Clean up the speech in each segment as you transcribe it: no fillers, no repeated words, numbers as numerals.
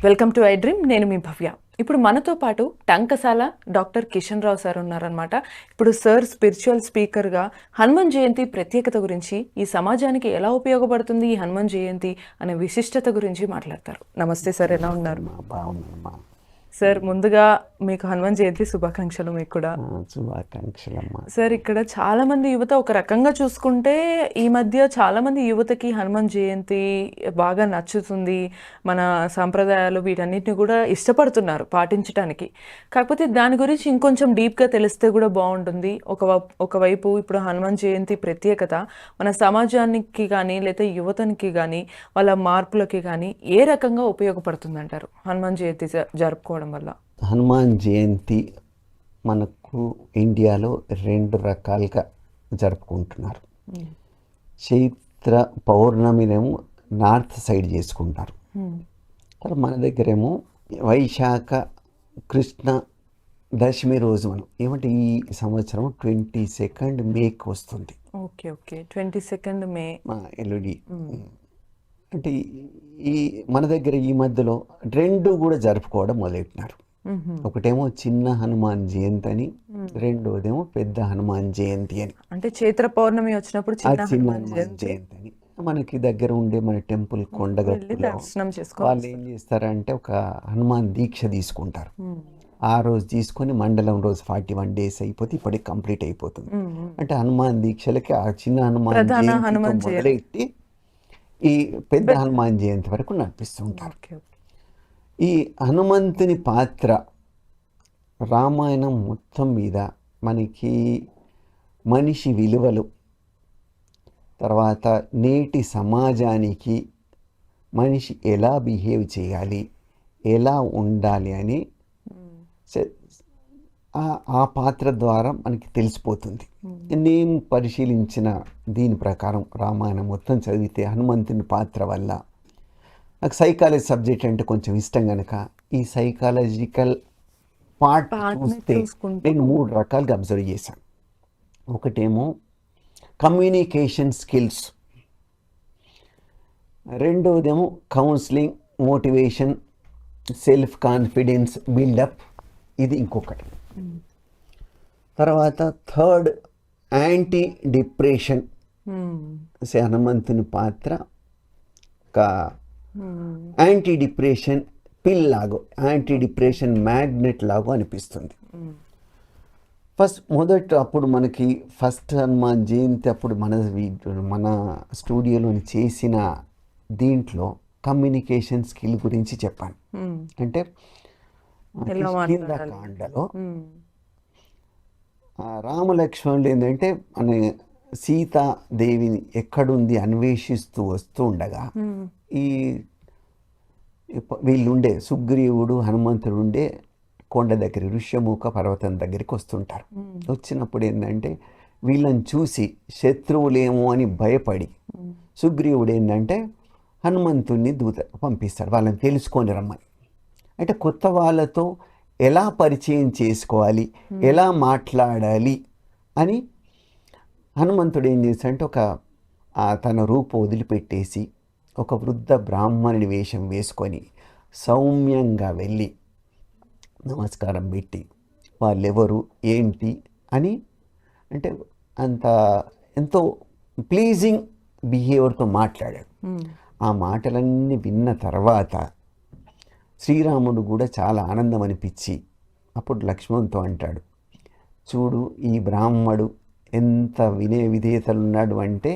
Welcome to I dream. నేను మీ భవ్య. ఇప్పుడు మనతో పాటు టంకసాల డాక్టర్ కిషన్ రావు సార్ ఉన్నారనమాట. ఇప్పుడు సార్ స్పిరిచువల్ స్పీకర్గా హనుమాన్ జయంతి ప్రత్యేకత గురించి, ఈ సమాజానికి ఎలా ఉపయోగపడుతుంది ఈ హనుమాన్ జయంతి అనే విశిష్టత గురించి మాట్లాడతారు. నమస్తే సార్, ఎలా ఉన్నారు? బాగున్నామ్మా. సార్, ముందుగా మీకు హనుమాన్ జయంతి శుభాకాంక్షలు. మీకు కూడా శుభాకాంక్షలమ్మా. సార్, ఇక్కడ చాలా మంది యువత ఒక రకంగా చూసుకుంటే ఈ మధ్య చాలా మంది యువతకి హనుమాన్ జయంతి బాగా నచ్చుతుంది, మన సాంప్రదాయాలు వీటన్నిటిని కూడా ఇష్టపడుతున్నారు పాటించడానికి. కాకపోతే దాని గురించి ఇంకొంచెం డీప్గా తెలిస్తే కూడా బాగుంటుంది. ఒకవైపు ఇప్పుడు హనుమాన్ జయంతి ప్రత్యేకత మన సమాజానికి కానీ లేదా యువతనికి కానీ వాళ్ళ మార్పులకి కానీ ఏ రకంగా ఉపయోగపడుతుంది అంటారు హనుమాన్ జయంతి జరుపుకోవడం వల్ల? హనుమాన్ జయంతి మనకు ఇండియాలో 2 రకాలుగా జరుపుకుంటున్నారు. చైత్ర పౌర్ణమినేమో నార్త్ సైడ్ చేసుకుంటారు. తర్వాత మన దగ్గరేమో వైశాఖ కృష్ణ దశమి రోజు మనం ఏమంటే ఈ సంవత్సరం 22 మేకి వస్తుంది. ఓకే ఓకే, 22 మే ఎల్లుడి. అంటే ఈ మన దగ్గర ఈ మధ్యలో 2 కూడా జరుపుకోవడం మొదలెట్టినారు. ఒకటేమో చిన్న హనుమాన్ జయంతి అని, రెండోదేమో పెద్ద హనుమాన్ జయంతి అని. అంటే చైత్ర పౌర్ణమి వచ్చినప్పుడు చిన్న హనుమాన్ జయంతి అని మనకి దగ్గర ఉండే మన టెంపుల్ కొండగట్టులో వాళ్ళు ఏం చేస్తారంటే ఒక హనుమాన్ దీక్ష తీసుకుంటారు. ఆ రోజు తీసుకొని మండలం రోజు 41 days అయిపోతే ఇప్పటికి కంప్లీట్ అయిపోతుంది. అంటే హనుమాన్ దీక్షలకి ఆ చిన్న హనుమాన్ జయంతి మొదలెట్టి ఈ పెద్ద హనుమాన్ జయంతి వరకు నడిపిస్తుంటారు. ఈ హనుమంతుని పాత్ర రామాయణం మొత్తం మీద మనకి మనిషి విలువలు, తర్వాత నేటి సమాజానికి మనిషి ఎలా బిహేవ్ చేయాలి, ఎలా ఉండాలి అని ఆ పాత్ర ద్వారా మనకి తెలిసిపోతుంది. నేను పరిశీలించిన దీని ప్రకారం రామాయణం మొత్తం చదివితే హనుమంతుని పాత్ర వల్ల నాకు సైకాలజీ సబ్జెక్ట్ అంటే కొంచెం ఇష్టం కనుక ఈ సైకాలజికల్ పార్ట్ చూస్తే నేను 3 రకాలుగా అబ్జర్వ్ చేశాను. ఒకటేమో కమ్యూనికేషన్ స్కిల్స్, రెండోదేమో counselling, motivation, self confidence buildup, ఇది ఇంకొకటి. తర్వాత థర్డ్ యాంటీ డిప్రెషన్. హనుమంతుని పాత్ర ఒక యాంటీ డిప్రెషన్ పిల్ లాగో, యాంటీ డిప్రెషన్ మ్యాగ్నెట్ లాగో అనిపిస్తుంది. అప్పుడు మనకి ఫస్ట్ హనుమాన్ జయంతి అప్పుడు మన స్టూడియోలోని చేసిన దీంట్లో కమ్యూనికేషన్ స్కిల్ గురించి చెప్పాను. అంటే కాండలో రామలక్ష్మణులు ఏంటంటే మన సీతాదేవిని ఎక్కడుంది అన్వేషిస్తూ వస్తూ ఉండగా ఈ వీళ్ళుండే సుగ్రీవుడు హనుమంతుడు ఉండే కొండ దగ్గర ఋష్యముఖ పర్వతం దగ్గరికి వస్తుంటారు. వచ్చినప్పుడు ఏంటంటే వీళ్ళని చూసి శత్రువులేమో అని భయపడి సుగ్రీవుడు ఏంటంటే హనుమంతుడిని దూత పంపిస్తాడు వాళ్ళని తెలుసుకొని రమ్మని. అంటే కొత్త వాళ్ళతో ఎలా పరిచయం చేసుకోవాలి, ఎలా మాట్లాడాలి అని హనుమంతుడు ఏం చేశాడంటే తన రూపు వదిలిపెట్టేసి ఒక వృద్ధ బ్రాహ్మణుని వేషం వేసుకొని సౌమ్యంగా వెళ్ళి నమస్కారం పెట్టి వాళ్ళెవరు ఏంటి అని అంటే ఎంతో ప్లీజింగ్ బిహేవియర్తో మాట్లాడాడు. ఆ మాటలన్నీ విన్న తర్వాత శ్రీరాముడు కూడా చాలా ఆనందం అనిపించి అప్పుడు లక్ష్మణునితో అంటాడు, చూడు ఈ బ్రాహ్మడు ఎంత వినయ విధేయతలు ఉన్నాడు అంటే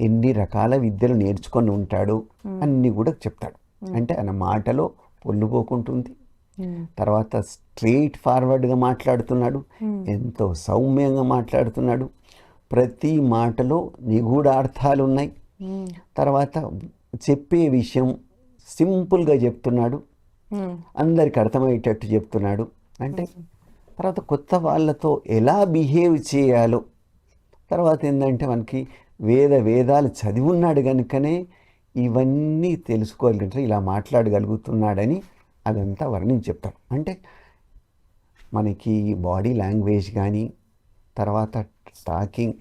ఎన్ని రకాల విద్యలు నేర్చుకొని ఉంటాడు అన్నీ కూడా చెప్తాడు. అంటే ఆయన మాటలో పొల్లుపోకుంటుంది, తర్వాత స్ట్రెయిట్ ఫార్వర్డ్గా మాట్లాడుతున్నాడు, ఎంతో సౌమ్యంగా మాట్లాడుతున్నాడు, ప్రతి మాటలో నిగూఢార్థాలు ఉన్నాయి, తర్వాత చెప్పే విషయం సింపుల్గా చెప్తున్నాడు, అందరికి అర్థమయ్యేటట్టు చెప్తున్నాడు. అంటే తర్వాత కొత్త వాళ్ళతో ఎలా బిహేవ్ చేయాలో, తర్వాత ఏంటంటే మనకి వేదాలు చదివి ఉన్నాడు కనుకనే ఇవన్నీ తెలుసుకోగలిగితే ఇలా మాట్లాడగలుగుతున్నాడని అదంతా వర్ణించి చెప్తాడు. అంటే మనకి బాడీ లాంగ్వేజ్ కానీ తర్వాత టాకింగ్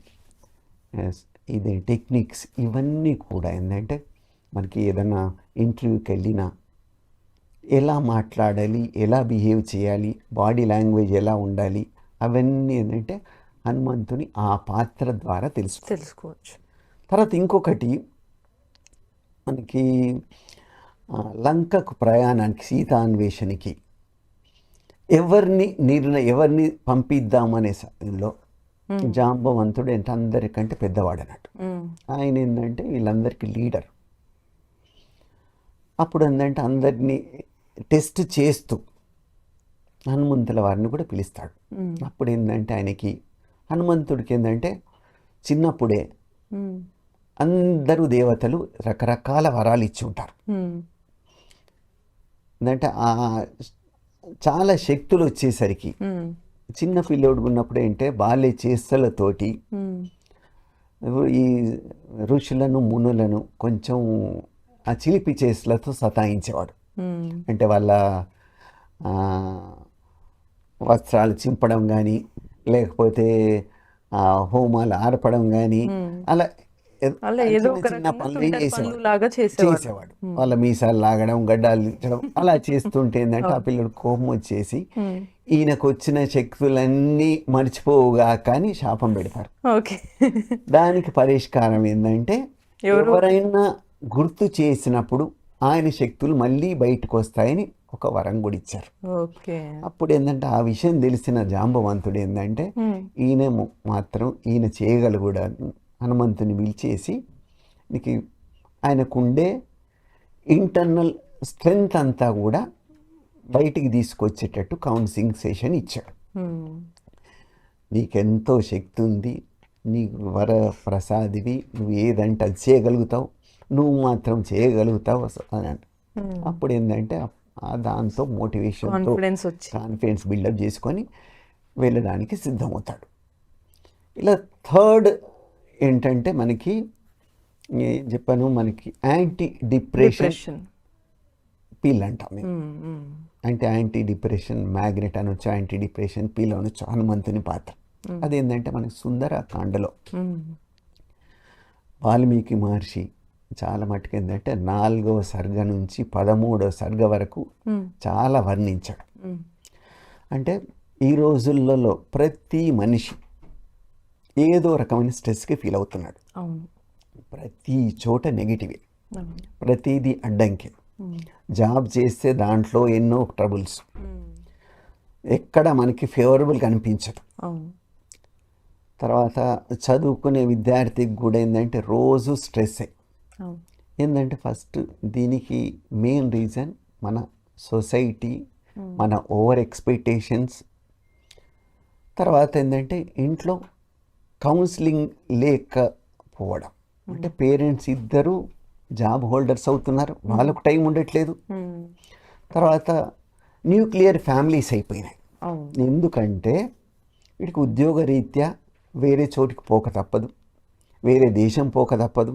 ఇది టెక్నిక్స్ ఇవన్నీ కూడా ఏంటంటే మనకి ఏదైనా ఇంటర్వ్యూకి వెళ్ళినా ఎలా మాట్లాడాలి, ఎలా బిహేవ్ చేయాలి, బాడీ లాంగ్వేజ్ ఎలా ఉండాలి, అవన్నీ ఏంటంటే హనుమంతుని ఆ పాత్ర ద్వారా తెలుసుకోవచ్చు. తర్వాత ఇంకొకటి మనకి లంకకు ప్రయాణానికి సీతాన్వేషణకి ఎవరిని పంపిద్దామనే సమయంలో జాంబవంతుడు అంటే అందరికంటే పెద్దవాడు అన్నట్టు. ఆయన ఏంటంటే వీళ్ళందరికీ లీడర్. అప్పుడు ఏంటంటే అందరినీ టెస్ట్ చేస్తూ హనుమంతుల వారిని కూడా పిలుస్తాడు. అప్పుడు ఏంటంటే ఆయనకి హనుమంతుడికి ఏంటంటే చిన్నప్పుడే అందరూ దేవతలు రకరకాల వరాలు ఇచ్చి ఉంటారు. అంటే చాలా శక్తులు వచ్చేసరికి చిన్న పిల్లోడు ఉన్నప్పుడు ఏంటంటే బాల్య చేష్టలతోటి ఈ ఋషులను మునులను కొంచెం ఆ చిలిపి చేష్టలతో సతాయించేవాడు. అంటే వాళ్ళ వస్త్రాలు చింపడం కానీ, లేకపోతే హోమాలు ఆర్పడం కానీ, అలా చిన్న పనులు చేసేవాడు. వాళ్ళ మీసాలు లాగడం, గడ్డాలు ఇచ్చడం అలా చేస్తుంటే ఏంటంటే ఆ పిల్లడు కోపం వచ్చేసి ఈయనకు వచ్చిన శక్తులన్నీ మర్చిపోవుగా కానీ శాపం పెడతారు. దానికి పరిష్కారం ఏంటంటే ఎవరైనా గుర్తు చేసినప్పుడు ఆయన శక్తులు మళ్ళీ బయటకు వస్తాయని ఒక వరం కూడా ఇచ్చారు. అప్పుడు ఏంటంటే ఆ విషయం తెలిసిన జాంబవంతుడు ఏంటంటే ఈయన చేయగలుగుడా హనుమంతుని పిలిచేసి నీకు ఆయనకుండే ఇంటర్నల్ స్ట్రెంగ్త్ అంతా కూడా బయటికి తీసుకొచ్చేటట్టు కౌన్సిలింగ్ సెషన్ ఇచ్చాడు. నీకెంతో శక్తి ఉంది, నీకు వర ప్రసాదివి, నువ్వు ఏదంటే అది చేయగలుగుతావు, నువ్వు మాత్రం చేయగలుగుతావు అని. అప్పుడు ఏంటంటే దాంతో మోటివేషన్తో కాన్ఫిడెన్స్ బిల్డప్ చేసుకొని వెళ్ళడానికి సిద్ధమవుతాడు. ఇలా థర్డ్ ఏంటంటే మనకి చెప్పాను, మనకి యాంటీ డిప్రెషన్ పిల్ అంటాం. అంటే యాంటీ డిప్రెషన్ మ్యాగ్నెట్ అనొచ్చు, యాంటీ డిప్రెషన్ పిల్ అనొచ్చు. హనుమంతుని పాత్ర అదేంటంటే మనకి సుందరకాండలో వాల్మీకి మహర్షి చాలా మటుకు ఏంటంటే 4వ సర్గ నుంచి 13వ సర్గ వరకు చాలా వర్ణించాడు. అంటే ఈ రోజులలో ప్రతి మనిషి ఏదో రకమైన స్ట్రెస్కి ఫీల్ అవుతున్నాడు. ప్రతి చోట నెగిటివే, ప్రతిదీ అడ్డంకి. జాబ్ చేస్తే దాంట్లో ఎన్నో ట్రబుల్స్, ఎక్కడ మనకి ఫేవరబుల్ కనిపించదు. తర్వాత చదువుకునే విద్యార్థికి కూడా ఏంటంటే రోజు స్ట్రెస్. ఏంటంటే ఫస్ట్ దీనికి మెయిన్ రీజన్ మన సొసైటీ, మన ఓవర్ ఎక్స్పెక్టేషన్స్. తర్వాత ఏంటంటే ఇంట్లో కౌన్సిలింగ్ లేకపోవడం. అంటే పేరెంట్స్ ఇద్దరు జాబ్ హోల్డర్స్ అవుతున్నారు, వాళ్ళకు టైం ఉండట్లేదు. తర్వాత న్యూక్లియర్ ఫ్యామిలీస్ అయిపోయినాయి. ఎందుకంటే వీడికి ఉద్యోగరీత్యా వేరే చోటికి పోక తప్పదు, వేరే దేశం పోక తప్పదు.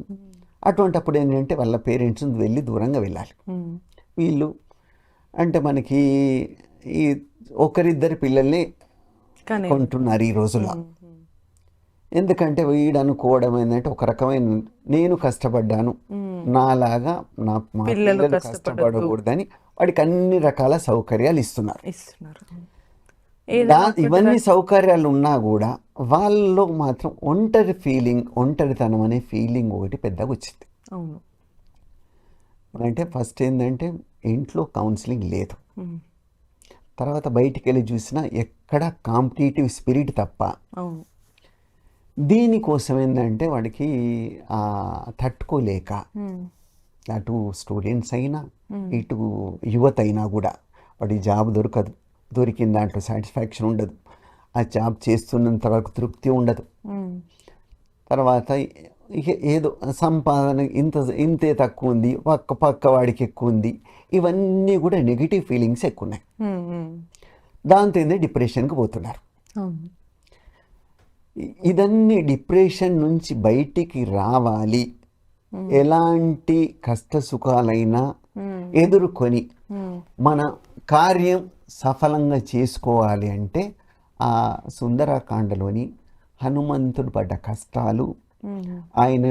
అటువంటిప్పుడు ఏంటంటే వాళ్ళ పేరెంట్స్ వెళ్ళి దూరంగా వెళ్ళాలి. వీళ్ళు అంటే మనకి ఈ ఒకరిద్దరి పిల్లల్ని కొంటున్నారు ఈ రోజుల్లో. ఎందుకంటే వీడు అనుకోవడం ఏంటంటే ఒక రకమైన నేను కష్టపడ్డాను, నాలాగా మా పిల్లలు కష్టపడకూడదని వాడికి అన్ని రకాల సౌకర్యాలు ఇస్తున్నారు. ఇవన్నీ సౌకర్యాలు ఉన్నా కూడా వాళ్ళలో మాత్రం ఒంటరితనం అనే ఫీలింగ్ ఒకటి పెద్దగా వచ్చింది. అంటే ఫస్ట్ ఏంటంటే ఇంట్లో కౌన్సిలింగ్ లేదు, తర్వాత బయటికి వెళ్ళి చూసినా ఎక్కడ కాంపిటేటివ్ స్పిరిట్ తప్ప. దీనికోసం ఏంటంటే వాడికి తట్టుకోలేక అటు స్టూడెంట్స్ అయినా ఇటు యువత అయినా కూడా వాడి జాబ్ దొరికిన దాంట్లో సాటిస్ఫాక్షన్ ఉండదు, ఆ జాబ్ చేస్తున్నంత వరకు తృప్తి ఉండదు. తర్వాత ఇక ఏదో సంపాదన ఇంతే తక్కువ ఉంది, పక్క వాడికి ఎక్కువ ఉంది, ఇవన్నీ కూడా నెగిటివ్ ఫీలింగ్స్ ఎక్కువ ఉన్నాయి. దాంతో ఏంటంటే డిప్రెషన్కి పోతున్నారు. ఇదన్నీ డిప్రెషన్ నుంచి బయటికి రావాలి, ఎలాంటి కష్ట సుఖాలైనా ఎదుర్కొని మన కార్యం సఫలంగా చేసుకోవాలి అంటే ఆ సుందరకాండలోని హనుమంతుడు పడ్డ కష్టాలు, ఆయన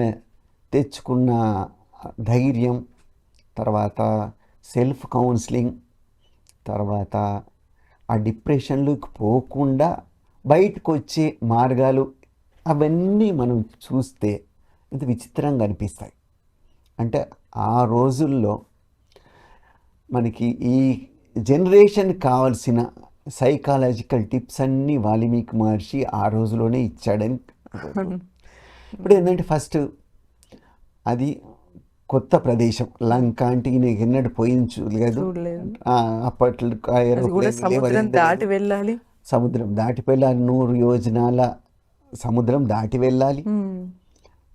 తెచ్చుకున్న ధైర్యం, తర్వాత సెల్ఫ్ కౌన్సిలింగ్, తర్వాత ఆ డిప్రెషన్లోకి పోకుండా బయటకు వచ్చే మార్గాలు అవన్నీ మనం చూస్తే ఇంత విచిత్రంగా అనిపిస్తాయి. అంటే ఆ రోజుల్లో మనకి ఈ జనరేషన్ కావాల్సిన సైకాలజికల్ టిప్స్ అన్నీ వాల్మీకి మహర్షి ఆ రోజులోనే ఇచ్చాడని. ఇప్పుడు ఏంటంటే ఫస్ట్ అది కొత్త ప్రదేశం, లంక అంటే నీకు ఎన్నడూ పోయింది చూడలేదు. అప్పట్లో సముద్రం దాటి వెళ్ళాలి, సముద్రం దాటి వెళ్ళాలి, 100 యోజనాల సముద్రం దాటి వెళ్ళాలి.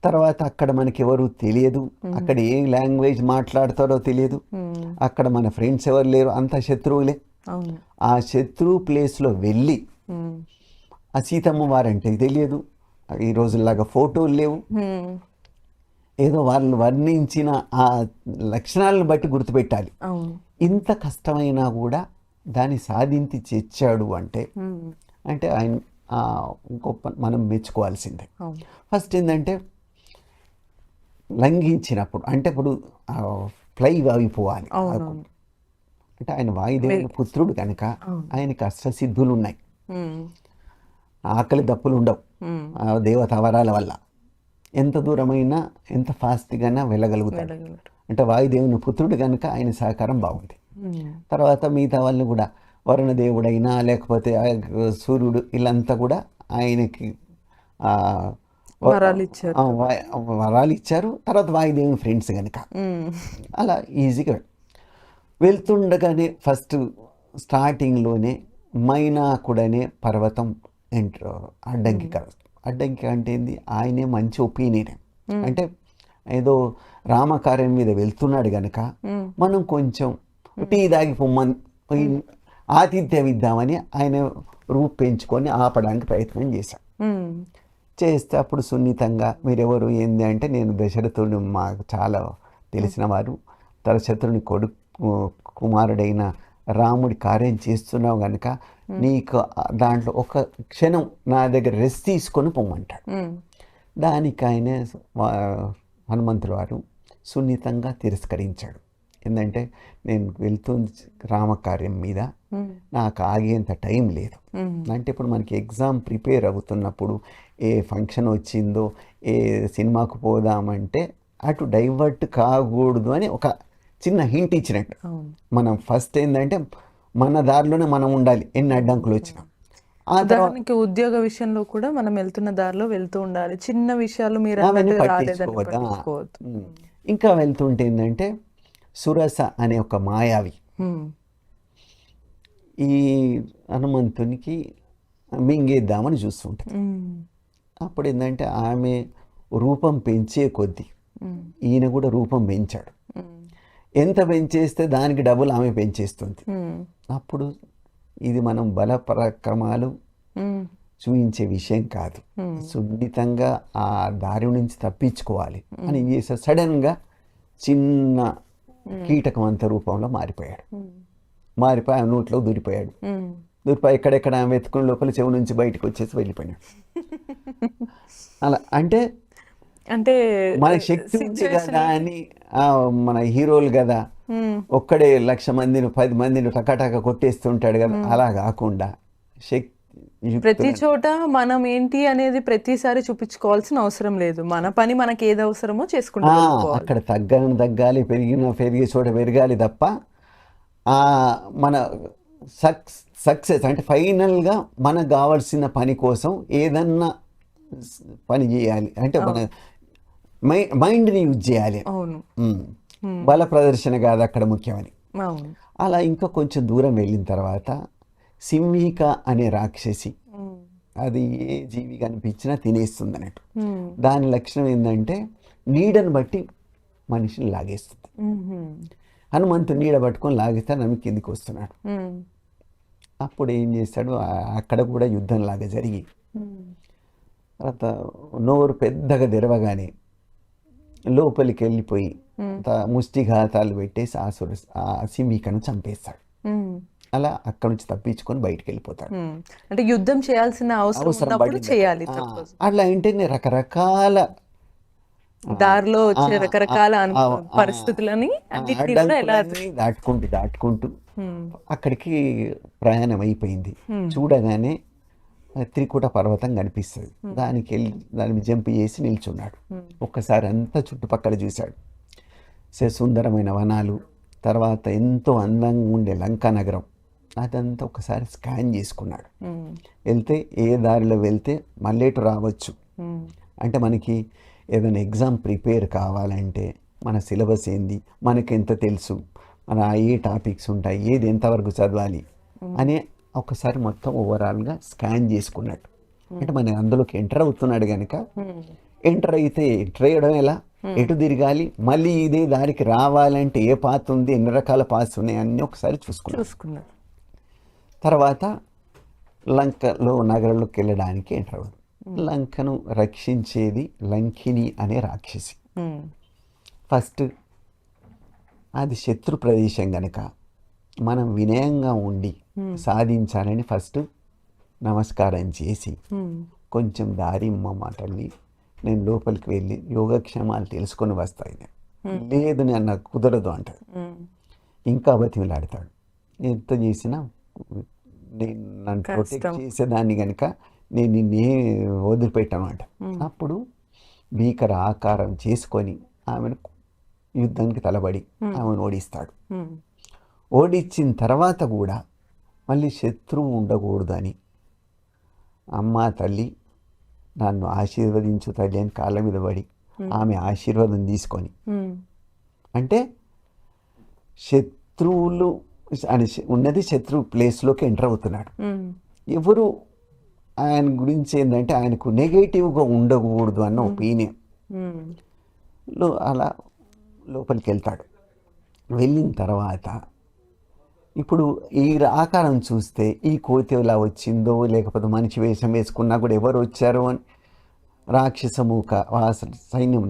తర్వాత అక్కడ మనకి ఎవరు తెలియదు, అక్కడ ఏ లాంగ్వేజ్ మాట్లాడతారో తెలియదు, అక్కడ మన ఫ్రెండ్స్ ఎవరు లేరు, అంత శత్రువులే. ఆ శత్రువు ప్లేస్లో వెళ్ళి ఆ సీతమ్మ వారంటే తెలియదు, ఈ రోజుల్లాగా ఫోటోలు లేవు, ఏదో వాళ్ళు వర్ణించిన ఆ లక్షణాలను బట్టి గుర్తుపెట్టాలి. ఇంత కష్టమైనా కూడా దాన్ని సాధించి తెచ్చాడు అంటే అంటే ఆయన గొప్ప, మనం మెచ్చుకోవాల్సిందే. ఫస్ట్ ఏంటంటే లంఘించినప్పుడు అంటే ఇప్పుడు ఫ్లై అయిపోవాలి అంటే ఆయన వాయుదేవుని పుత్రుడు కనుక ఆయనకి అష్టసిద్ధులు ఉన్నాయి, ఆకలి దప్పులు ఉండవు దేవత వరాల వల్ల. ఎంత దూరమైనా ఎంత ఫాస్ట్గానా వెళ్ళగలుగుతాడు. అంటే వాయుదేవుని పుత్రుడు కనుక ఆయన సహకారం బాగుంది. తర్వాత మిగతా వాళ్ళని కూడా వరుణదేవుడైనా లేకపోతే సూర్యుడు వీళ్ళంతా కూడా ఆయనకి వరాలు ఇచ్చారు. తర్వాత వాయుదేవుని ఫ్రెండ్స్ కనుక అలా ఈజీగా వెళ్తుండగానే ఫస్ట్ స్టార్టింగ్లోనే మైనాకుడనే పర్వతం అడ్డంకి అడ్డంకి అంటే ఏంది, ఆయనే మంచి ఒపీనియన్. అంటే ఏదో రామకార్యం మీద వెళ్తున్నాడు కనుక మనం కొంచెం టీ దాగి పొమ్మని ఆతిథ్యం ఇద్దామని ఆయన రూపు పెంచుకొని ఆపడానికి ప్రయత్నం చేశాం. చేస్తే అప్పుడు సున్నితంగా మీరెవరు ఏంది అంటే, నేను దశరథుడు, మాకు చాలా తెలిసిన వారు, దశరథుని కుమారుడైన రాముడి కార్యం చేస్తున్నావు కనుక నీకు దాంట్లో ఒక క్షణం నా దగ్గర రెస్ట్ తీసుకొని పొమ్మంటాడు. దానికి ఆయన హనుమంతుల వారు సున్నితంగా తిరస్కరించాడు. ఏంటంటే నేను వెళ్తుంది రామకార్యం మీద, నాకు ఆగేంత టైం లేదు. అంటే ఇప్పుడు మనకి ఎగ్జామ్ ప్రిపేర్ అవుతున్నప్పుడు ఏ ఫంక్షన్ వచ్చిందో, ఏ సినిమాకు పోదామంటే అటు డైవర్ట్ కాకూడదు అని ఒక చిన్న హింట్ ఇచ్చినట్టు. మనం ఫస్ట్ ఏంటంటే మన దారిలోనే మనం ఉండాలి, ఎన్ని అడ్డంకులు వచ్చినా. ఆ తర్వాత ఉద్యోగ విషయంలో కూడా మనం వెళ్తున్న దారిలో వెళ్తూ ఉండాలి, చిన్న విషయాలు మీరు పట్టించుకోవద్దు. ఇంకా వెళ్తుంటే ఏంటంటే సురస అనే ఒక మాయావి ఈ హనుమంతునికి మింగేద్దామని చూస్తుంటుంది. అప్పుడు ఏంటంటే ఆమె రూపం పెంచే కొద్దీ ఈయన కూడా రూపం పెంచాడు. ఎంత పెంచేస్తే దానికి డబుల్ ఆమె పెంచేస్తుంది. అప్పుడు ఇది మనం బల పరాక్రమాలు చూపించే విషయం కాదు, సున్నితంగా ఆ దారి నుంచి తప్పించుకోవాలి అని చేసే సడన్గా చిన్న కీటకం అంత రూపంలో మారిపోయాడు. మారిపోయి ఆ నోట్లో దూరిపోయాడు. దూరిపోయి ఎక్కడెక్కడ వెతుకుని లోపల చెవు నుంచి బయటకు వచ్చేసి వెళ్ళిపోయాడు. అలా అంటే అంటే మన శక్తి ఉంది కదా అని మన హీరోలు కదా ఒక్కడే 1,00,000 మందిని 10 మందిని టకాటక కొట్టేస్తుంటాడు కదా, అలా కాకుండా శక్తి ప్రతి చోట మనం ఏంటి అనేది ప్రతిసారి చూపించుకోవాల్సిన అవసరం లేదు. మన పని మనకి ఏది అవసరమో చేసుకుంటాం. అక్కడ తగ్గాలి, పెరిగే చోట పెరగాలి తప్ప మన సక్సెస్ అంటే ఫైనల్గా మనకు కావాల్సిన పని కోసం ఏదన్నా పని చేయాలి అంటే మన మైండ్ని యూజ్ చేయాలి. బల ప్రదర్శన కాదు అక్కడ ముఖ్యమని. అలా ఇంకా కొంచెం దూరం వెళ్ళిన తర్వాత సింహిక అనే రాక్షసి, అది ఏ జీవి కనిపించినా తినేస్తుంది అన్నట్టు. దాని లక్షణం ఏంటంటే నీడను బట్టి మనిషిని లాగేస్తుంది. హనుమంతుడు నీడ పట్టుకొని లాగిస్తే నమ్మి కిందికి వస్తున్నాడు. అప్పుడు ఏం చేస్తాడు, అక్కడ కూడా యుద్ధం లాగా జరిగి తర్వాత నోరు పెద్దగా తెరవగానే లోపలికి వెళ్ళిపోయి ముష్టిఘాతాలు పెట్టేసి ఆ సింహికను చంపేస్తాడు. అలా అక్కడ నుంచి తప్పించుకొని బయటికి వెళ్ళిపోతాడు. అంటే యుద్ధం చేయాల్సిన అవసరం చేయాలి. అట్లా ఏంటంటే రకరకాల దారిలో ఆ, వచ్చే రకరకాల ఆ, పరిస్థితులని అన్నిటిని కూడా ఎలా అడ్డంకులన్నీ దాటుకుంటూ ఉమ్, అక్కడికి ప్రయాణం అయిపోయింది. ఉమ్, చూడగానే త్రికూట పర్వతం కనిపిస్తుంది. దానికి వెళ్ళి దాన్ని జంప్ చేసి నిల్చున్నాడు. ఒక్కసారి అంతా చుట్టుపక్కల చూశాడు. సుందరమైన వనాలు, తర్వాత ఎంతో అందంగా ఉండే లంకా నగరం, అదంతా ఒకసారి స్కాన్ చేసుకున్నాడు. ఉమ్, వెళ్తే ఏ దారిలో వెళ్తే మళ్ళేటు రావచ్చు. ఉమ్, అంటే మనకి ఏదైనా ఎగ్జామ్ ప్రిపేర్ కావాలంటే మన సిలబస్ ఏంది, మనకి ఎంత తెలుసు, మన ఏ టాపిక్స్ ఉంటాయి, ఏది ఎంతవరకు చదవాలి అనే ఒకసారి మొత్తం ఓవరాల్గా స్కాన్ చేసుకున్నట్టు. అంటే మన అందులోకి ఎంటర్ అవుతున్నాడు కనుక ఉమ్, ఎంటర్ అయితే ఎంటర్ అయ్యడం ఎలా, ఎటు తిరగాలి, మళ్ళీ ఇదే దారికి రావాలంటే ఏ పాత్ ఉంది, ఎన్ని రకాల పాత్స్ ఉన్నాయి అన్నీ ఒకసారి చూసుకున్నాడు. చూసుకున్నారు. తర్వాత లంకలో నగరంలోకి వెళ్ళడానికి ఎంటర్ అవ్వదు. లంకను రక్షించేది లంకిని అనే రాక్షసి. ఉమ్, ఫస్ట్ అది శత్రు ప్రదేశం కనుక మనం వినయంగా ఉండి సాధించాలని ఫస్ట్ నమస్కారం చేసి ఉమ్, కొంచెం దారి ఇమ్మమ్మ తల్లి, నేను లోపలికి వెళ్ళి యోగక్షేమాలు తెలుసుకొని వస్తాయి, లేదు నేను నాకు కుదరదు అంటాడు. ఉమ్, ఇంకా బతిమిలాడతాడు. ఎంత చేసినా నేను నన్ను ప్రొటెక్ట్ చేసేదాన్ని కనుక నేను నిన్నే వదిలిపెట్టాను అంట. అప్పుడు భీకర ఆకారం చేసుకొని ఆమెను యుద్ధానికి తలబడి ఆమెను ఓడిస్తాడు. ఉమ్, ఓడించిన తర్వాత కూడా మళ్ళీ శత్రువు ఉండకూడదు అని అమ్మ తల్లి నన్ను ఆశీర్వదించు తల్లి అని కాళ్ళ మీద పడి ఆమె ఆశీర్వాదం తీసుకొని, ఉమ్, అంటే శత్రువులు అని ఉన్నది శత్రు ప్లేస్లోకి ఎంటర్ అవుతున్నాడు. ఉమ్, ఎవరు ఆయన గురించి ఏంటంటే ఆయనకు నెగటివ్గా ఉండకూడదు అన్న ఒపీనియన్ ఉమ్, లో అలా లోపలికి వెళ్తాడు. వెళ్ళిన తర్వాత ఇప్పుడు ఈ ఆకారం చూస్తే ఈ కోతి ఎలా వచ్చిందో, లేకపోతే మనిషి వేషం వేసుకున్నా కూడా ఎవరు వచ్చారో అని రాక్షసమూక సైన్యం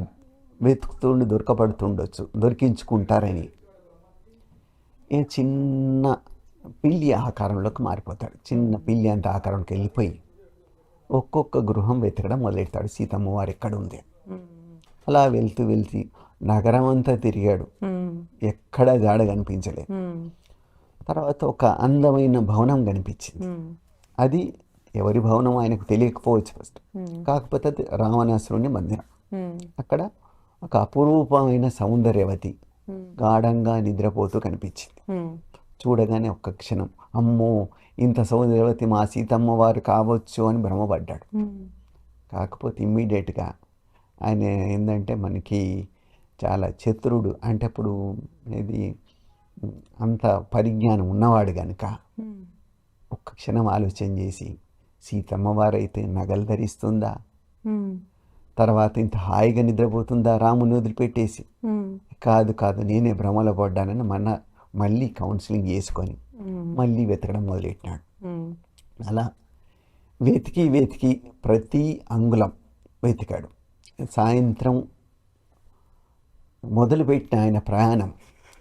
వెతుకుతుండి దొరకబడుతుండొచ్చు, దొరికించుకుంటారని ఏ చిన్న పిల్లి ఆకారంలోకి మారిపోతాడు. చిన్న పిల్లి అంత ఆకారంలోకి వెళ్ళిపోయి ఒక్కొక్క గృహం వెతకడం మొదలెడతాడు. సీతమ్మ వారు ఎక్కడ ఉంది. అలా వెళ్తూ నగరం అంతా తిరిగాడు, ఎక్కడ జాడ కనిపించలేదు. తర్వాత ఒక అందమైన భవనం కనిపించింది. అది ఎవరి భవనం ఆయనకు తెలియకపోవచ్చు ఫస్ట్, కాకపోతే అది రావణాసురుని మందిరం. అక్కడ ఒక అపురూపమైన సౌందర్యవతి గాఢంగా నిద్రపోతూ కనిపించింది. చూడగానే ఒక్క క్షణం అమ్మో ఇంత సౌందర్యవతి మా సీతమ్మ వారు కావచ్చు అని భ్రమపడ్డాడు. కాకపోతే ఇమ్మీడియట్గా ఆయన ఏంటంటే మనకి చాలా చతురుడు, అంటే అప్పుడు ఇది అంత పరిజ్ఞానం ఉన్నవాడు కనుక ఒక్క క్షణం ఆలోచన చేసి సీతమ్మ వారైతే నగలు ధరిస్తుందా, తర్వాత ఇంత హాయిగా నిద్రపోతుందా రాముని వదిలిపెట్టేసి, కాదు నేనే భ్రమలో పడ్డానని మళ్ళీ కౌన్సిలింగ్ చేసుకొని మళ్ళీ వెతకడం మొదలెట్టినాడు. అలా వెతికి ప్రతి అంగుళం వెతికాడు. సాయంత్రం మొదలుపెట్టిన ఆయన ప్రయాణం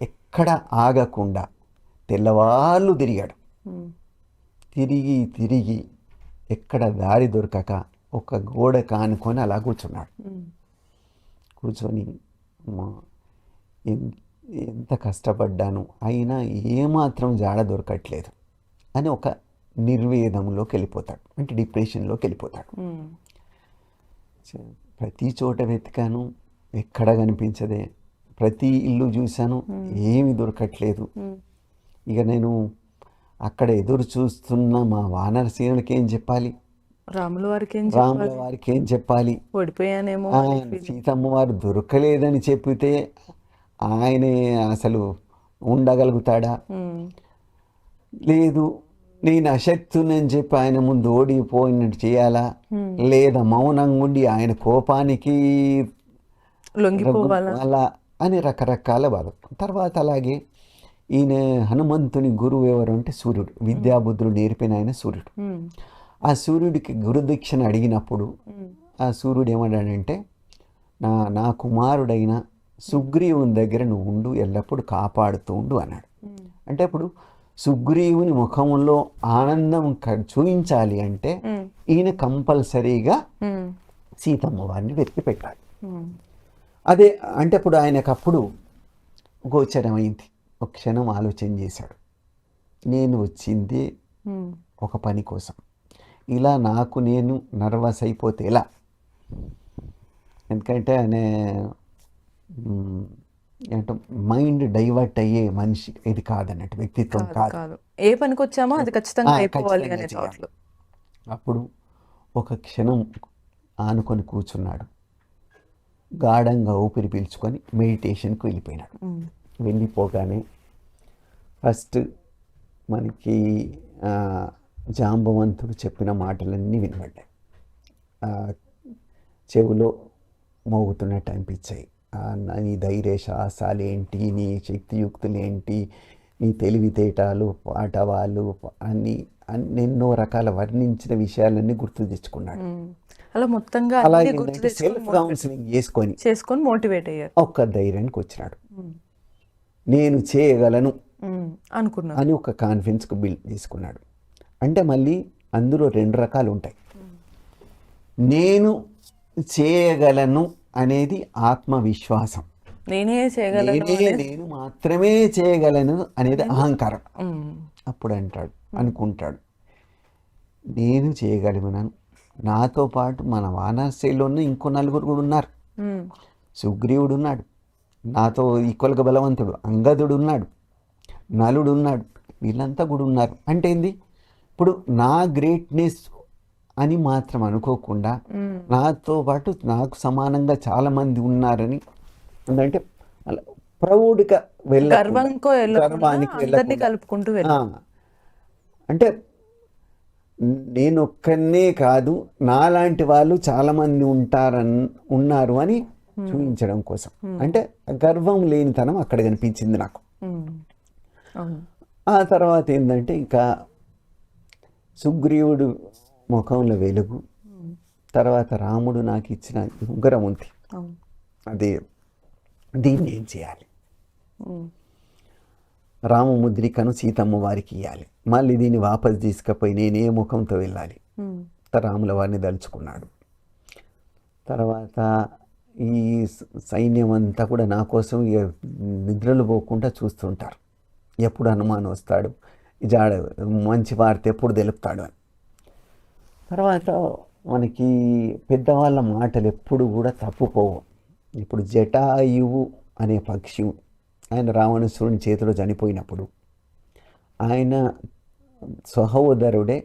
ఎక్కడ ఆగకుండా తెల్లవాళ్ళు తిరిగాడు. తిరిగి ఎక్కడ దారి దొరకక ఒక గోడ కానుకొని అలా కూర్చున్నాడు. కూర్చొని ఎంత కష్టపడ్డాను అయినా ఏమాత్రం జాడ దొరకట్లేదు అని ఒక నిర్వేదంలోకి వెళ్ళిపోతాడు, అంటే డిప్రెషన్లోకి వెళ్ళిపోతాడు. ప్రతి చోట వెతికాను, ఎక్కడ కనిపించదే, ప్రతి ఇల్లు చూశాను, ఏమి దొరకట్లేదు. ఇక నేను అక్కడ ఎదురు చూస్తున్న మా వానరసేనులకి ఏం చెప్పాలి, రాముల వారికి ఏం చెప్పాలి, ఓడిపోయానేమో, సీతమ్మ వారు దొరకలేదని చెప్పితే ఆయనే అసలు ఉండగలుగుతాడా, లేదు నేను అశక్తునని చెప్పి ఆయన ముందు ఓడిపోయినట్టు చేయాలా, లేదా మౌనంగా ఉండి ఆయన కోపానికి లొంగిపోవాలా అని రకరకాల బాధ. తర్వాత అలాగే ఈయన హనుమంతుని గురువు ఎవరు అంటే సూర్యుడు, విద్యాబుద్ధులు నేర్పిన ఆయన సూర్యుడు. ఆ సూర్యుడికి గురుదీక్షను అడిగినప్పుడు ఆ సూర్యుడు ఏమన్నాడంటే నా కుమారుడైన సుగ్రీవుని దగ్గర నువ్వు ఉండు, ఎల్లప్పుడూ కాపాడుతూ ఉండు అన్నాడు. అంటే అప్పుడు సుగ్రీవుని ముఖంలో ఆనందం చూపించాలి అంటే ఈయన కంపల్సరీగా సీతమ్మ వారిని వెతికి పెట్టాలి. అదే అంటే ఇప్పుడు ఆయనకు అప్పుడు గోచరమైంది. ఒక క్షణం ఆలోచన చేశాడు, నేను వచ్చింది ఉమ్, ఒక పని కోసం, ఇలా నాకు నేను నర్వస్ అయిపోతే ఎలా? ఎందుకంటే ఆయన మ్, ఏంటో మైండ్ డైవర్ట్ అయ్యే మనిషి ఇది కాదన్నట్టు, వ్యక్తిత్వం కాదు కాదు. కాదు ఏ పనికి వచ్చామో అది ఖచ్చితంగా అయిపోవాలి ఖచ్చితంగా అనే చేయాలి. థాట్లు. అప్పుడు ఒక క్షణం ఆనుకొని కూర్చున్నాడు, గాఢంగా ఊపిరి పీల్చుకొని మెడిటేషన్కి వెళ్ళిపోయినాడు. వెళ్ళిపోగానే ఫస్ట్ మనకి ఆ, జాంబవంతుడు చెప్పిన మాటలన్నీ వినబడ్డాయి, ఆ, చెవులో మోగుతున్నట్టు అనిపించాయి. నీ ధైర్య సాహసాలు ఏంటి, నీ శక్తియుక్తులు ఏంటి, నీ తెలివితేటలు పాఠవాలు అన్ని ఎన్నో రకాల వర్ణించిన విషయాలన్నీ గుర్తు తెచ్చుకున్నాడు. అలా మొత్తంగా అలాగే అన్ని గుర్తు సెల్ఫ్ తెచ్చుకొని కౌన్సిలింగ్ చేసుకొని మోటివేట్ అయ్యారు. ఒక్క ధైర్యానికి వచ్చినాడు. నేను చేయగలను అనుకున్నారు. అని ఒక కాన్ఫిడెన్స్కి బిల్డ్ చేసుకున్నాడు. అంటే మళ్ళీ అందులో రెండు రకాలు ఉంటాయి. నేను చేయగలను అనేది ఆత్మవిశ్వాసం, నేనే చేయగలను నేను మాత్రమే చేయగలను అనేది అహంకారం. అప్పుడు అంటాడు, అనుకుంటాడు, నేను చేయగలను, నాతో పాటు మన వానరసేనలోనే ఇంకో నలుగురు కూడా ఉన్నారు. సుగ్రీవుడు ఉన్నాడు, నాతో ఈక్వల్గా బలవంతుడు అంగదుడు ఉన్నాడు, నలుడు ఉన్నాడు, వీళ్ళంతా కూడా ఉన్నారు. అంటే ఏంది, ఇప్పుడు నా గ్రేట్నెస్ అని మాత్రం అనుకోకుండా నాతో పాటు నాకు సమానంగా చాలామంది ఉన్నారని, అంటే అలా ప్రౌడ్గా గర్వానికి కలుపుకుంటూ అంటే నేను ఒక్కనే కాదు, నాలాంటి వాళ్ళు చాలామంది ఉన్నారు అని చూపించడం కోసం. అంటే గర్వం లేనితనం అక్కడ కనిపించింది నాకు. ఆ తర్వాత ఏంటంటే ఇంకా సుగ్రీవుడు ముఖంలో వెలుగు, తర్వాత రాముడు నాకు ఇచ్చిన ఉంగరం ఉంది, అదే దీన్ని ఏం చేయాలి, రామముద్రికను సీతమ్మ వారికి ఇవ్వాలి, మళ్ళీ దీన్ని వాపస్ తీసుకుపోయి నేను ఏ ముఖంతో వెళ్ళాలి. రాముల వారిని దలుచుకున్నాడు. తర్వాత ఈ సైన్యం అంతా కూడా నా కోసం నిద్రలు పోకుండా చూస్తుంటారు, ఎప్పుడు హనుమాన్ వస్తాడు, జాడ మంచి వార్త ఎప్పుడు తెలుపుతాడు అని. తర్వాత మనకి పెద్దవాళ్ళ మాటలు ఎప్పుడు కూడా తప్పుపోవు. ఇప్పుడు జటాయువు అనే పక్షి, ఆయన రావణాసురుని చేతిలో చనిపోయినప్పుడు ఆయన సహోదరుడే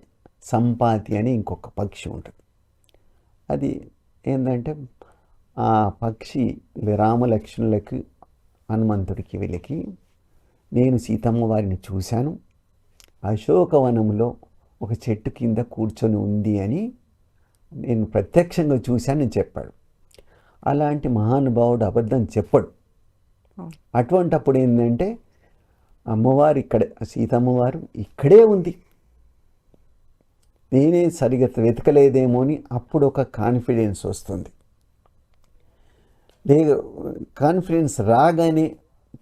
సంపాతి అని ఇంకొక పక్షి ఉంటుంది. అది ఏంటంటే ఆ పక్షి రామలక్ష్మణులకి హనుమంతుడికి వీళ్ళకి, నేను సీతమ్మ వారిని చూశాను, అశోకవనంలో ఒక చెట్టు కింద కూర్చొని ఉంది అని నేను ప్రత్యక్షంగా చూశానని చెప్పాడు. అలాంటి మహానుభావుడు అబద్ధం చెప్పడు. అటువంటప్పుడు ఏంటంటే అమ్మవారు ఇక్కడ, సీతమ్మవారు ఇక్కడే ఉంది, నేనే సరిగ్గా వెతకలేదేమో అని అప్పుడు ఒక కాన్ఫిడెన్స్ వస్తుంది. కాన్ఫిడెన్స్ రాగానే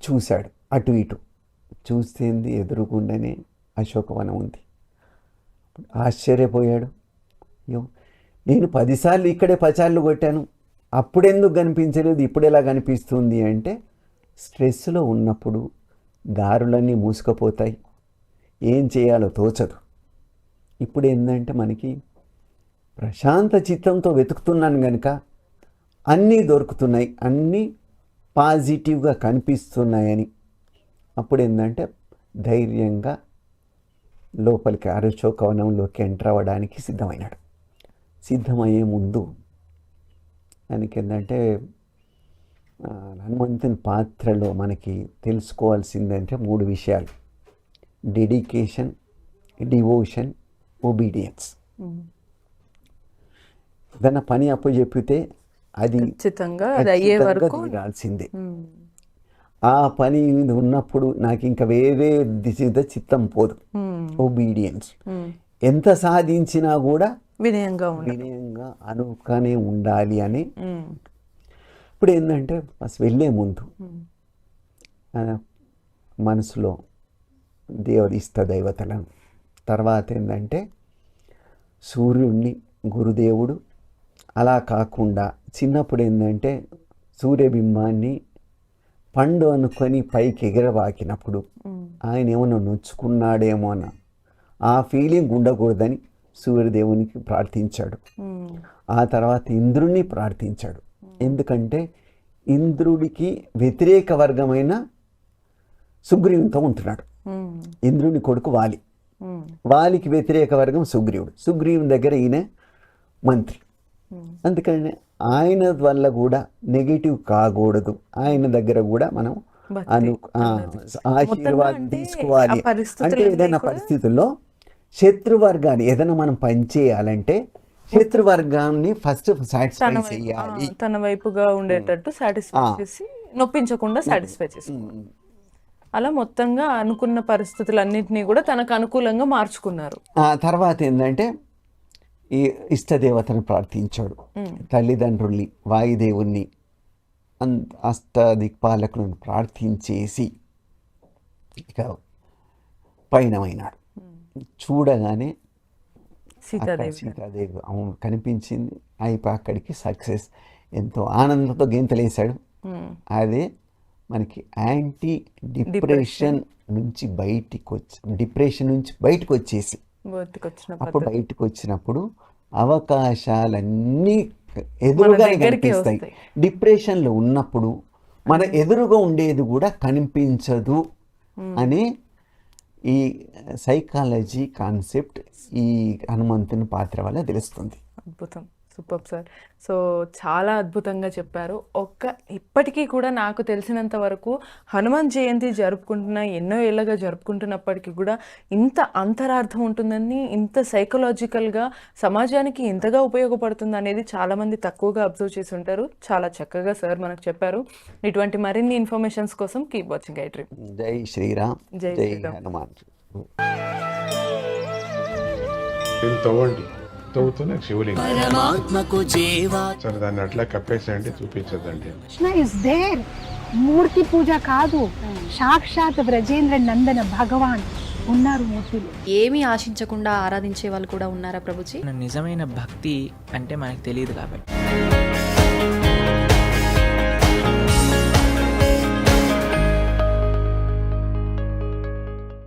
చూశాడు, అటు ఇటు చూస్తేంది ఎదురుగుండానే అశోకవనం ఉంది. ఆశ్చర్యపోయాడు, అయ్యో నేను 10 సార్లు ఇక్కడే పచార్లు కొట్టాను, అప్పుడెందుకు కనిపించలేదు, ఇప్పుడు ఎలా కనిపిస్తుంది అంటే స్ట్రెస్లో ఉన్నప్పుడు దారులన్నీ మూసుకుపోతాయి, ఏం చేయాలో తోచదు. ఇప్పుడు ఏంటంటే మనకి ప్రశాంత చిత్తంతో వెతుకుతున్నాను కనుక అన్నీ దొరుకుతున్నాయి, అన్నీ పాజిటివ్గా కనిపిస్తున్నాయని అప్పుడు ఏంటంటే ధైర్యంగా లోపలికి అశోకవనంలోకి ఎంటర్ అవ్వడానికి సిద్ధమైనాడు. సిద్ధమయ్యే ముందు దానికి ఏంటంటే హనుమంతుని పాత్రలో మనకి తెలుసుకోవాల్సిందంటే 3 విషయాలు: డెడికేషన్, డివోషన్, ఒబీడియన్స్. ఏదైనా పని అప్పచెప్పితే అది తీరాల్సిందే. ఆ పని ఉన్నప్పుడు నాకు ఇంకా వేరే దిశ చిత్తం పోదు. ఒబీడియన్స్, ఎంత సాధించినా కూడా వినయంగా అనుకనే ఉండాలి అని. ఇప్పుడు ఏంటంటే ఫస్ట్ వెళ్ళే ముందు మనసులో దేవుడి ఇష్ట దైవతలను, తర్వాత ఏంటంటే సూర్యుడిని, గురుదేవుడు, అలా కాకుండా చిన్నప్పుడు ఏంటంటే సూర్యబింబాన్ని పండు అనుకొని పైకి ఎగరవాకినప్పుడు ఆయన ఏమన్నా నొచ్చుకున్నాడేమో అన్న ఆ ఫీలింగ్ ఉండకూడదని సూర్యదేవునికి ప్రార్థించాడు. ఆ తర్వాత ఇంద్రుడిని ప్రార్థించాడు. ఎందుకంటే ఇంద్రుడికి వ్యతిరేక వర్గమైన సుగ్రీవునితో ఉంటున్నాడు. ఇంద్రుని కొడుకు వాలి, వాలికి వ్యతిరేక వర్గం సుగ్రీవుడు. సుగ్రీవుని దగ్గర ఈయన మంత్రి. అందుకని ఆయన వల్ల కూడా నెగిటివ్ కాకూడదు. ఆయన దగ్గర కూడా మనం ఆశీర్వాదం తీసుకోవాలి. అంటే ఏదైనా పరిస్థితుల్లో శత్రువర్గాన్ని ఏదైనా మనం పనిచేయాలంటే శత్రువర్గాన్ని ఫస్ట్ సాటిస్ఫై చేయాలి, తన వైపుగా ఉండేటట్టు సాటిస్ఫై చేసి నొప్పించకుండా సాటిస్ఫై చేసి, అలా మొత్తంగా అనుకున్న పరిస్థితులన్నింటినీ కూడా తనకు అనుకూలంగా మార్చుకున్నారు. ఆ తర్వాత ఏంటంటే ఈ ఇష్టదేవతను ప్రార్థించాడు. తల్లిదండ్రుల్ని, వాయుదేవుణ్ణి, అష్టదిక్పాలకులను ప్రార్థించేసి ఇక పయనమైనాడు. చూడగానే సీతాదేవి కనిపించింది. అయిపోయి అక్కడికి సక్సెస్, ఎంతో ఆనందంతో గెంతలేశాడు. అదే మనకి యాంటీ డిప్రెషన్ నుంచి బయటకు వచ్చేసి అప్పుడు బయటకు వచ్చినప్పుడు అవకాశాలన్నీ ఎదురుగా కనిపిస్తాయి. డిప్రెషన్లో ఉన్నప్పుడు మన ఎదురుగా ఉండేది కూడా కనిపించదు అనే ఈ సైకాలజీ కాన్సెప్ట్ ఈ హనుమంతుని పాత్ర వల్ల తెలుస్తుంది. అద్భుతం, సూపర్ సార్. సో చాలా అద్భుతంగా చెప్పారు. ఇప్పటికీ కూడా నాకు తెలిసినంత వరకు హనుమాన్ జయంతి ఎన్నో ఏళ్ళగా జరుపుకుంటున్నప్పటికీ కూడా ఇంత అంతరార్థం ఉంటుందని, ఇంత సైకలాజికల్గా సమాజానికి ఇంతగా ఉపయోగపడుతుంది అనేది చాలామంది తక్కువగా అబ్జర్వ్ చేసి ఉంటారు. చాలా చక్కగా సార్ మనకు చెప్పారు. ఇటువంటి మరిన్ని ఇన్ఫర్మేషన్స్ కోసం కీప్ వాచింగ్ ఐడ్రీమ్. జై శ్రీరామ్, జై హనుమాన్. తవ్వుతూనే శివలింగం సరే దాన్ని అట్లా కప్పేసేయండి, చూపించదండి. మూర్తి పూజ కాదు, సాక్షాత్ బ్రజేంద్ర నందన భగవాన్ ఉన్నారు మూర్తిలో. ఏమీ ఆశించకుండా ఆరాధించే వాళ్ళు కూడా ఉన్నారా ప్రభుజీ? నిజమైన భక్తి అంటే మనకు తెలియదు కాబట్టి